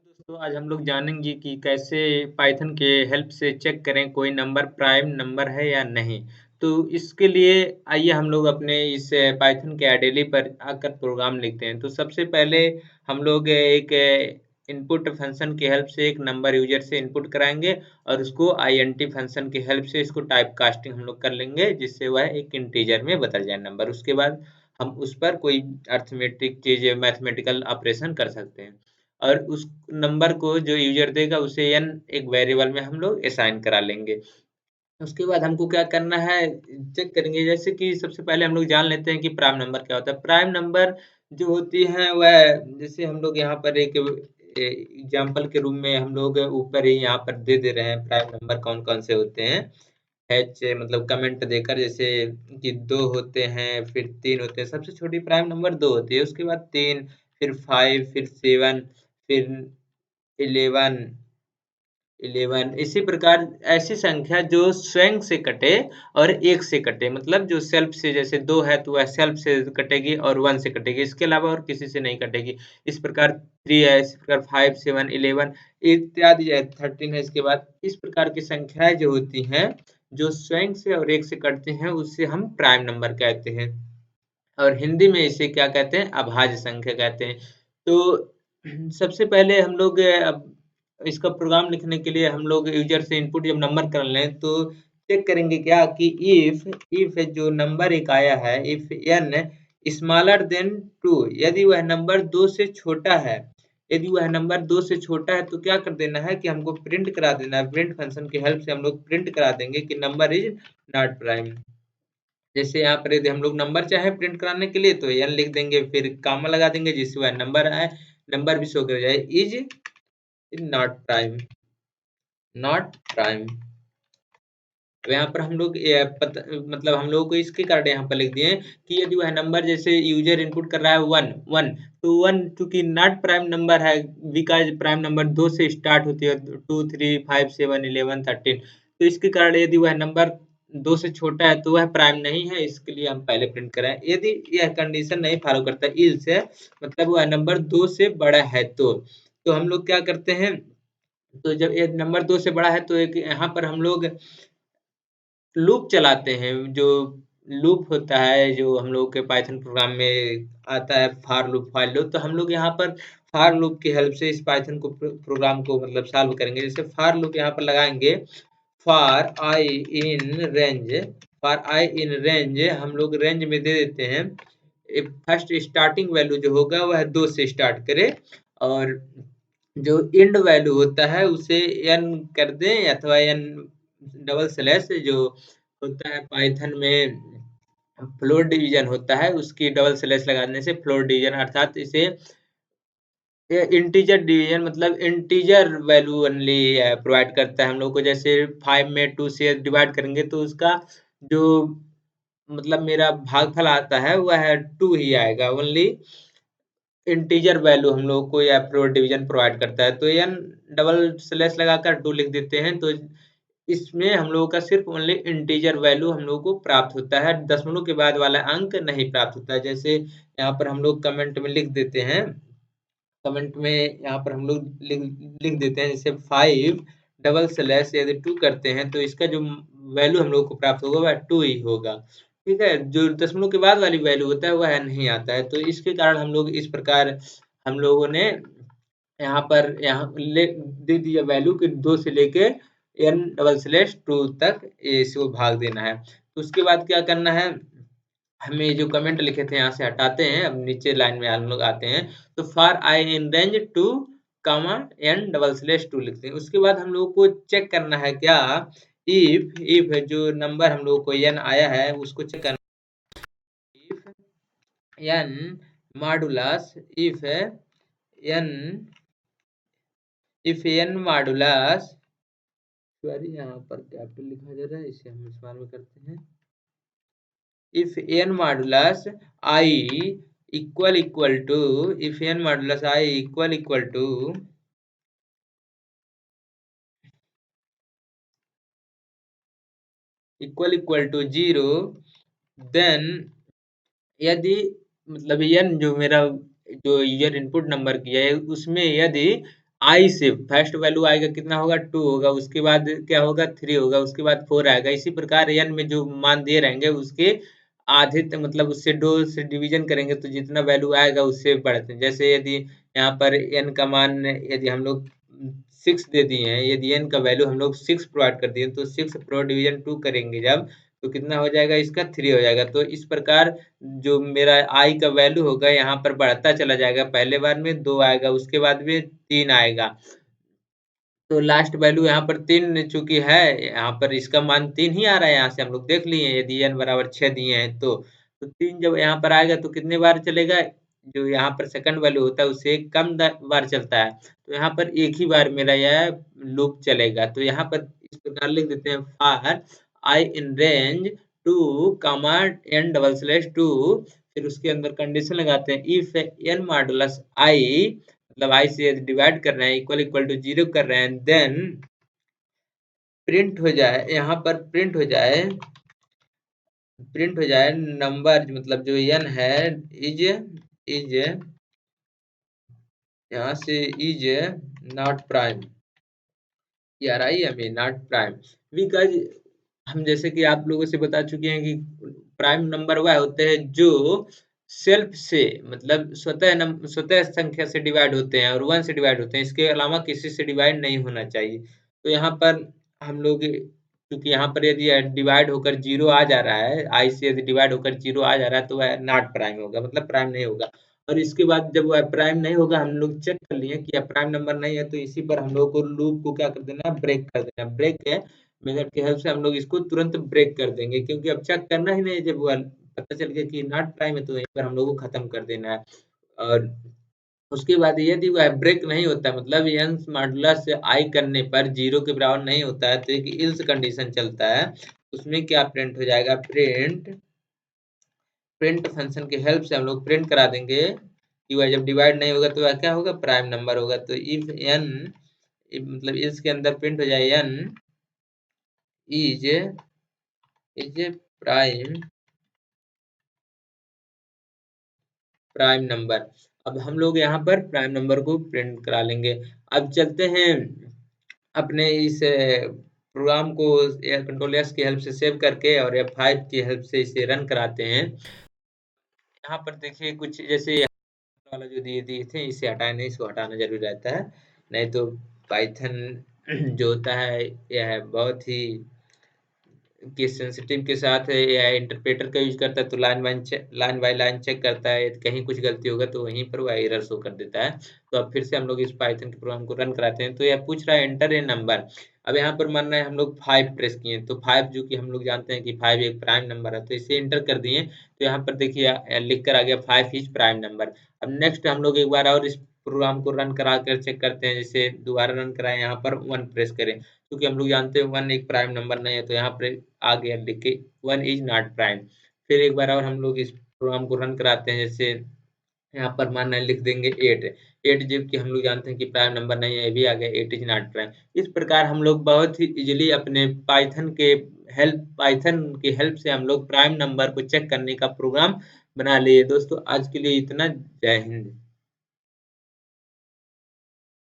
दोस्तों आज हम लोग जानेंगे कि कैसे पाइथन के हेल्प से चेक करें कोई नंबर प्राइम नंबर है या नहीं। तो इसके लिए आइए हम लोग अपने इस पाइथन के आईडीली पर आकर प्रोग्राम लिखते हैं। तो सबसे पहले हम लोग एक इनपुट फंक्शन की हेल्प से एक नंबर यूजर से इनपुट कराएंगे और उसको आईएनटी फंक्शन की हेल्प से इसको टाइप कास्टिंग हम लोग कर लेंगे जिससे वह एक इंटीजर में बदल जाए नंबर। उसके बाद हम उस पर कोई अर्थमेटिक चीज मैथमेटिकल ऑपरेशन कर सकते हैं और उस नंबर को जो यूजर देगा उसे n एक वेरिएबल में हम लोग असाइन करा लेंगे। उसके बाद हमको क्या करना है चेक करेंगे जैसे कि सबसे पहले हम लोग जान लेते हैं कि प्राइम नंबर क्या होता है। प्राइम नंबर जो होती है वह जैसे हम लोग यहाँ पर एक एग्जाम्पल के रूप में हम लोग ऊपर ही यहाँ पर दे रहे हैं प्राइम नंबर कौन कौन से होते हैं। एच मतलब कमेंट देकर जैसे कि 2 होते हैं, फिर 3 होते हैं, सबसे छोटी प्राइम नंबर 2 होती है, उसके बाद 3, फिर 5, फिर 7, फिर 11, 11 इसी प्रकार ऐसी संख्या जो स्वयं से कटे और 1 से कटे, मतलब जो सेल्फ से जैसे 2 है तो वह सेल्फ से कटेगी और 1 से कटेगी, इसके अलावा और किसी से नहीं कटेगी। इस प्रकार 3 है, इस प्रकार 5, 7, 11 इत्यादि जो है 13 है इसके बाद। इस प्रकार की संख्याएँ जो होती हैं, जो स्वयं से और 1 से कटती हैं, उससे हम प्राइम नंबर कहते हैं। और हिंदी में इसे क्या कहते हैं? अभाज्य संख्या कहते हैं। तो सबसे पहले हम लोग अब इसका प्रोग्राम लिखने के लिए हम लोग यूज़र से इनपुट जब नंबर कर लें, तो चेक करेंगे क्या कि इफ जो नंबर एक आया है, इफ n स्मॉलर देन 2 यदि वह नंबर 2 से छोटा है, यदि वह नंबर 2 से छोटा है तो क्या कर देना है कि हमको प्रिंट करा देना है। प्रिंट फंक्शन की हेल्प से हम लोग प्रिंट करा देंगे कि नंबर इज़ नॉट प्राइम। जैसे यहाँ पर यदि हम लोग नंबर चाहे प्रिंट कराने के लिए तो n लिख देंगे, फिर कॉमा लगा देंगे जिससे वह नंबर आए, नंबर भी शो कर जाए is not prime, not prime. तो यहाँ पर हम लोग मतलब हम लोगों को इसके कारण यहाँ पर लिख दिए कि यदि वह नंबर जैसे यूजर इनपुट कर रहा है 1 तो 1 चूंकि नॉट प्राइम नंबर है, बिकॉज प्राइम नंबर 2 से स्टार्ट होती है, 2, 3, 5, 7, 11, 13, तो इसके कारण यदि वह नंबर 2 से छोटा है तो वह प्राइम नहीं है, इसके लिए हम पहले प्रिंट कराएं। यदि यह कंडीशन नहीं फॉलो करता इल से मतलब वह नंबर 2 से बड़ा है तो हम लोग क्या करते हैं, तो जब ये नंबर 2 से बड़ा है तो एक यहाँ पर हम लोग लूप चलाते हैं। जो लूप होता है जो हम लोग के पाइथन प्रोग्राम में आता है, फॉर लूप, व्हाइल लूप, तो हम लोग यहाँ पर फॉर लूप की हेल्प से इस पाइथन को प्रोग्राम को मतलब सॉल्व करेंगे। जैसे फॉर लूप यहाँ पर लगाएंगे, for I in range, for I in range हम लोग रेंज में दे देते हैं फर्स्ट स्टार्टिंग वैल्यू जो होगा वह 2 से स्टार्ट करे और जो एंड वैल्यू होता है उसे n कर दें अथवा n डबल स्लैश जो होता है पाइथन में फ्लोट डिवीजन होता है उसकी डबल स्लैश लगाने से फ्लोट डिवीजन अर्थात इसे इंटीजर डिवीजन मतलब इंटीजर वैल्यू ओनली प्रोवाइड करता है हम लोग को। जैसे 5 में 2 से डिवाइड करेंगे तो उसका जो मतलब मेरा भागफल आता है वह 2 ही आएगा। ओनली इंटीजर वैल्यू हम लोग को या फ्लोट डिवीजन प्रोवाइड करता है। तो n डबल स्लैश लगाकर 2 लिख देते हैं तो इसमें हम लोगों का सिर्फ ओनली इंटीजर वैल्यू हम लोगों को प्राप्त होता है, दशमलव के बाद वाला अंक नहीं प्राप्त होता है। जैसे यहाँ पर हम लोग कमेंट में लिख देते हैं, कमेंट में यहाँ पर हम लोग लिख लिख देते हैं जैसे 5 डबल स्लैश यदि 2 करते हैं तो इसका जो वैल्यू हम लोग को प्राप्त होगा वह 2 ही होगा। ठीक है, जो दशमलव के बाद वाली वैल्यू होता है वह नहीं आता है। तो इसके कारण हम लोग इस प्रकार हम लोगों ने यहाँ पर यहाँ ले दे दिया वैल्यू कि 2 से लेके n डबल स्लैश 2 तक इसको भाग देना है। तो उसके बाद क्या करना है, हमें जो कमेंट लिखे थे यहाँ से हटाते हैं, अब नीचे लाइन में हम लोग आते हैं तो for I in range 2 comma n double slash 2 लिखते हैं। उसके बाद हम लोग को चेक करना है क्या, इफ जो नंबर हम लोग को n आया है उसको चेक करना, if n modulus n if n modulus, sorry यहाँ पर कैपिटल लिखा जा रहा है इसे हम स्मॉल में करते हैं, if n modulus I equal to, if n modulus I equal to equal to 0 then यदि मतलब n जो मेरा जो यूजर इनपुट नंबर किया है उसमें यदि आई से फर्स्ट वैल्यू आएगा कितना होगा 2 होगा, उसके बाद क्या होगा 3 होगा, उसके बाद 4 आएगा। इसी प्रकार n में जो मान दिए रहेंगे उसके आधे मतलब उससे 2 से डिवीजन करेंगे तो जितना वैल्यू आएगा उससे बढ़ते हैं। जैसे यदि यहाँ पर n का मान यदि हम लोग 6 दे दिए हैं, यदि n का वैल्यू हम लोग 6 प्रोवाइड कर दिए तो 6 प्रो डिवीजन 2 करेंगे जब तो कितना हो जाएगा इसका 3 हो जाएगा। तो इस प्रकार जो मेरा i का वैल्यू होगा यहाँ पर बढ़ता चला जाएगा। पहले बार में 2 आएगा, उसके बाद में 3 आएगा। तो लास्ट वैल्यू यहाँ पर 3 चूँकि है, यहाँ पर इसका मान 3 ही आ रहा है, यहाँ से हम लोग देख लिए यदि n बराबर 6 दिए हैं तो। तो 3 जब यहाँ पर आएगा तो कितने बार चलेगा? जो यहाँ पर सेकंड वैल्यू होता है उससे कम बार चलता है। तो यहाँ पर एक ही बार मेरा यह लूप चलेगा। तो यहाँ पर इस प्रकार लिख देते हैं for I in range 2 comma n double slash 2, फिर उसके अंदर कंडीशन लगाते हैं इफ n मॉडुलस आई, मतलब आई से यदि डिवाइड कर रहे हैं इक्वल इक्वल टू 0 कर रहे हैं, देन प्रिंट हो जाए, यहाँ पर प्रिंट हो जाए नंबर, मतलब जो n है इज यहाँ से is not prime, not prime, because हम जैसे कि आप लोगों से बता चुके हैं कि प्राइम नंबर वह होते हैं जो सेल्फ से, मतलब स्वतः संख्या से डिवाइड होते हैं और 1 से डिवाइड होते हैं, इसके अलावा किसी से डिवाइड नहीं होना चाहिए। तो यहाँ पर हम लोग, क्योंकि यहाँ पर यदि डिवाइड होकर 0 आ जा रहा है, आई से यदि डिवाइड होकर 0 आ जा रहा है तो वह नॉट प्राइम होगा, मतलब प्राइम नहीं होगा। और इसके बाद जब वह प्राइम नहीं होगा, हम लोग चेक कर लिए कि यह प्राइम नंबर नहीं है, तो इसी पर हम लोग को लूप को क्या कर देना है, ब्रेक कर देना है। ब्रेक है मेथड की हेल्प से हम लोग इसको तुरंत ब्रेक कर देंगे, क्योंकि अब चेक करना ही नहीं है। जब वो पता चल गया कि नॉट प्राइम है तो वहीं पर हम लोग को खत्म कर देना है। और उसके बाद यदि वह ब्रेक नहीं होता, मतलब यंस मॉडुलस आई करने पर 0 के बराबर नहीं होता है, तो एक इल्स कंडीशन चलता है। उसमें क्या प्रिंट हो जाएगा, प्रिंट फंक्शन की हेल्प से हम लोग प्रिंट करा देंगे कि वह जब डिवाइड नहीं होगा तो वह क्या होगा, प्राइम नंबर होगा। तो इफ n, मतलब इसके अंदर प्रिंट हो जाए n is prime prime number. अब हम लोग यहाँ पर प्राइम नंबर को प्रिंट करा लेंगे। अब चलते हैं अपने इस प्रोग्राम को कंट्रोल एस की हेल्प से सेव करके और F5 की हेल्प से इसे रन कराते हैं। यहाँ पर देखिए कुछ जैसे वाला जो दिए दिए थे इसे हटाए नहीं, इसको हटाना जरूरी रहता है, नहीं तो पाइथन जो होता है यह बहुत ही केस सेंसिटिव के साथ एआई इंटरप्रेटर का यूज करता है, तो लाइन बाय लाइन चेक करता है, कहीं कुछ गलती होगा तो वहीं पर वह एरर शो कर देता है। तो अब फिर से हम लोग इस पाइथन के प्रोग्राम को रन कराते हैं। तो यह पूछ रहा है एंटर ए नंबर। अब यहाँ पर मान रहे हैं हम लोग 5 प्रेस किए, तो 5 जो कि हम लोग जानते हैं कि 5 एक प्राइम नंबर है, तो इसे एंटर कर दिए। तो यहाँ पर देखिए लिख कर आ गया 5 इज प्राइम नंबर। अब नेक्स्ट हम लोग एक बार और इस प्रोग्राम को रन करा कर चेक करते हैं। जैसे दोबारा रन कराएं, यहाँ पर 1 प्रेस करें, क्योंकि हम लोग जानते हैं 1 एक प्राइम नंबर नहीं है, तो यहाँ पर आ गया लिख के 1 इज नॉट प्राइम। फिर एक बार और हम लोग इस प्रोग्राम को रन कराते हैं। जैसे यहाँ पर मान लिख देंगे 8, 8 जबकि हम लोग जानते हैं कि प्राइम नंबर नहीं है, ये भी आ गया 8 इज नॉट प्राइम। इस प्रकार हम लोग बहुत ही इजीली अपने पाइथन की हेल्प से हम लोग प्राइम नंबर को चेक करने का प्रोग्राम बना लिए। दोस्तों आज के लिए इतना, जय हिंद।